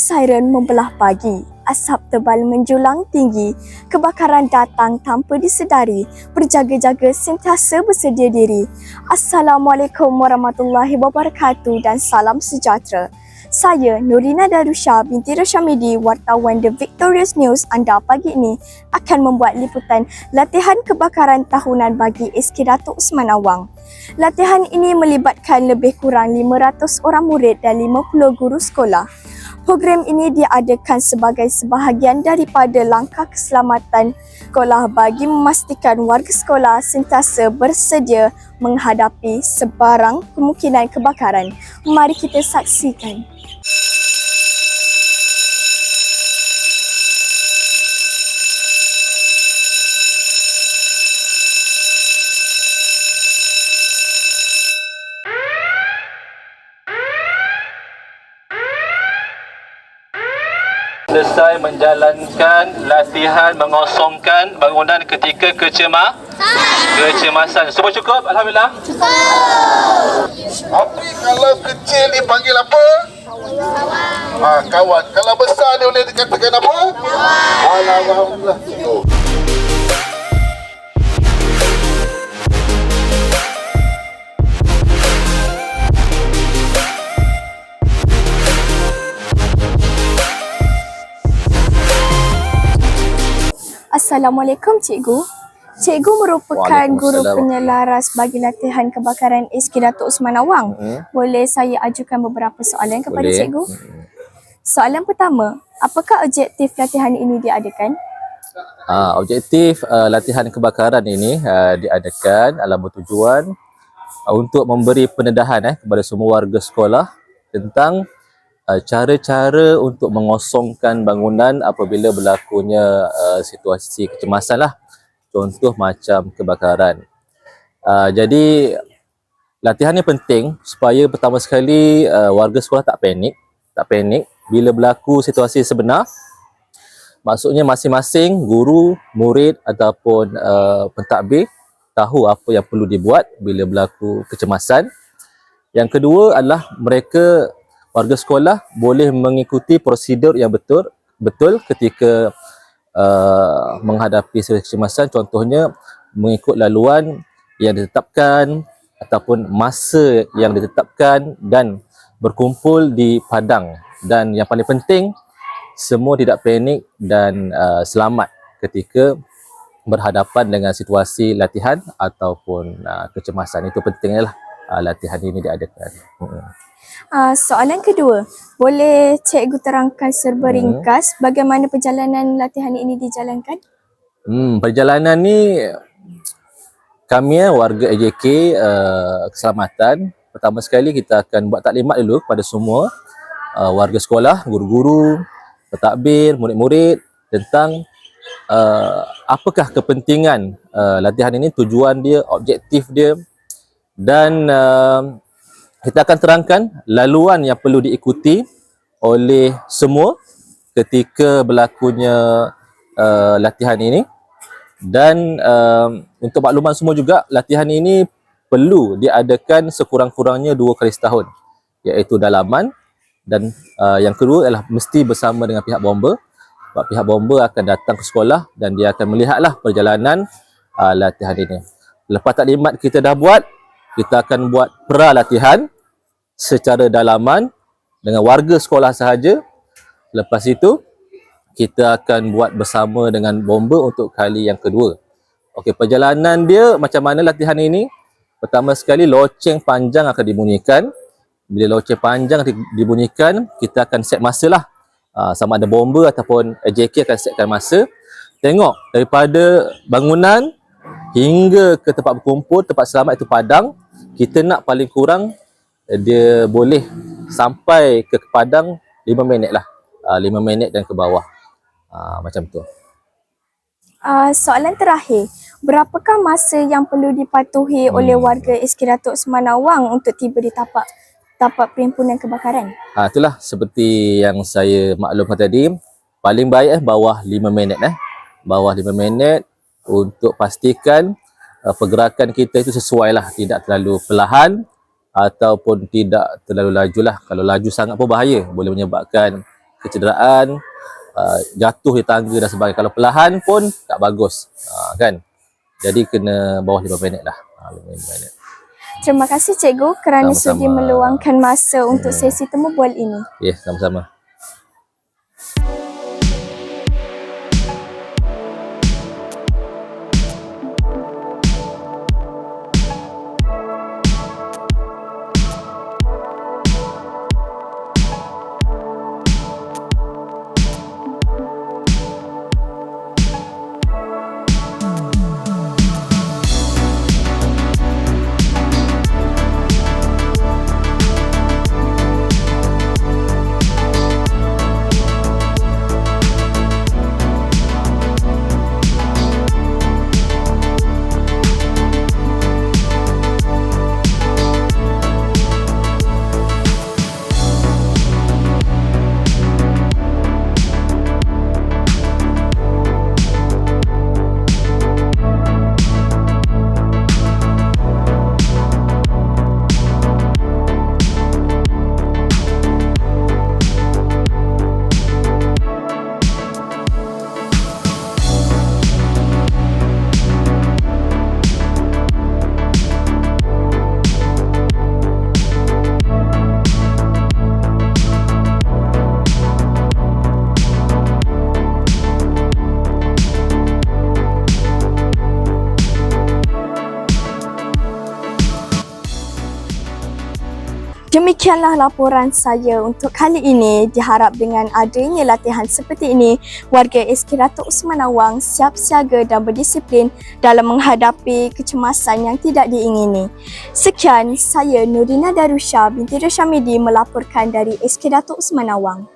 siren membelah pagi. Asap tebal menjulang tinggi. Kebakaran datang tanpa disedari. Berjaga-jaga sentiasa bersedia diri. Assalamualaikum warahmatullahi wabarakatuh dan salam sejahtera. Saya Nurina Darusha binti Rashamidi, wartawan The Victorious News anda pagi ini akan membuat liputan latihan kebakaran tahunan bagi SK Datuk Osman Awang. Latihan ini melibatkan lebih kurang 500 orang murid dan 50 guru sekolah. Program ini diadakan sebagai sebahagian daripada langkah keselamatan sekolah bagi memastikan warga sekolah sentiasa bersedia menghadapi sebarang kemungkinan kebakaran. Mari kita saksikan. Selesai menjalankan latihan mengosongkan bangunan ketika kecemasan. Semua cukup? Alhamdulillah. Cukup. Api kalau kecil dipanggil apa? Kawan. Kalau besar dia boleh dikatakan apa? Kawan. Alhamdulillah. Assalamualaikum Cikgu. Cikgu merupakan guru penyelaras bagi latihan kebakaran SK Datuk Osman Awang. Boleh saya ajukan beberapa soalan kepada Cikgu? Soalan pertama, apakah objektif latihan ini diadakan? Objektif latihan kebakaran ini diadakan adalah bertujuan untuk memberi pendedahan kepada semua warga sekolah tentang cara-cara untuk mengosongkan bangunan apabila berlakunya situasi kecemasan lah. Contoh macam kebakaran. Jadi latihan ni penting supaya pertama sekali warga sekolah tak panik bila berlaku situasi sebenar. Maksudnya masing-masing guru, murid ataupun pentadbir tahu apa yang perlu dibuat bila berlaku kecemasan. Yang kedua adalah warga sekolah boleh mengikuti prosedur yang betul ketika menghadapi situasi kecemasan. Contohnya mengikut laluan yang ditetapkan ataupun masa yang ditetapkan dan berkumpul di padang. Dan yang paling penting, semua tidak panik dan selamat ketika berhadapan dengan situasi latihan ataupun kecemasan. Itu pentingnya lah latihan ini diadakan. Soalan kedua, boleh Cikgu terangkan serba ringkas bagaimana perjalanan latihan ini dijalankan? Perjalanan ni kami warga AJK keselamatan, pertama sekali kita akan buat taklimat dulu kepada semua warga sekolah, guru-guru, pentadbir, murid-murid tentang apakah kepentingan latihan ini, tujuan dia, objektif dia, dan kita akan terangkan laluan yang perlu diikuti oleh semua ketika berlakunya latihan ini. Dan untuk makluman semua juga, latihan ini perlu diadakan sekurang-kurangnya 2 kali setahun, iaitu dalaman dan yang kedua adalah mesti bersama dengan pihak bomba. Sebab pihak bomba akan datang ke sekolah dan dia akan melihatlah perjalanan latihan ini. Lepas taklimat kita dah buat, kita akan buat pra-latihan secara dalaman dengan warga sekolah sahaja. Lepas itu, kita akan buat bersama dengan bomba untuk kali yang kedua. Okey, perjalanan dia macam mana latihan ini? Pertama sekali, loceng panjang akan dibunyikan. Bila loceng panjang dibunyikan, kita akan set masa lah. Sama ada bomba ataupun AJK akan setkan masa. Tengok daripada bangunan hingga ke tempat berkumpul, tempat selamat itu padang, kita nak paling kurang dia boleh sampai ke padang 5 minit lah. 5 minit dan ke bawah. Macam tu. Soalan terakhir, berapakah masa yang perlu dipatuhi oleh warga SK Datuk Osman Awang untuk tiba di tapak perhimpunan kebakaran? Itulah seperti yang saya maklumkan tadi. Paling baik bawah 5 minit. Bawah 5 minit untuk pastikan pergerakan kita itu sesuai lah. Tidak terlalu perlahan ataupun tidak terlalu laju lah. Kalau laju sangat pun bahaya, boleh menyebabkan kecederaan, jatuh di tangga dan sebagainya. Kalau perlahan pun tak bagus, kan. Jadi kena bawah 5 minit lah. 5 minit. Terima kasih Cikgu kerana Sama-sama. sudi meluangkan masa untuk sesi temu bual ini. Ya, sama-sama. Demikianlah laporan saya untuk kali ini. Diharap dengan adanya latihan seperti ini, warga SK Datuk Osman Awang siap siaga dan berdisiplin dalam menghadapi kecemasan yang tidak diingini. Sekian, saya Nurina Darusha binti Rashamidi melaporkan dari SK Datuk Osman Awang.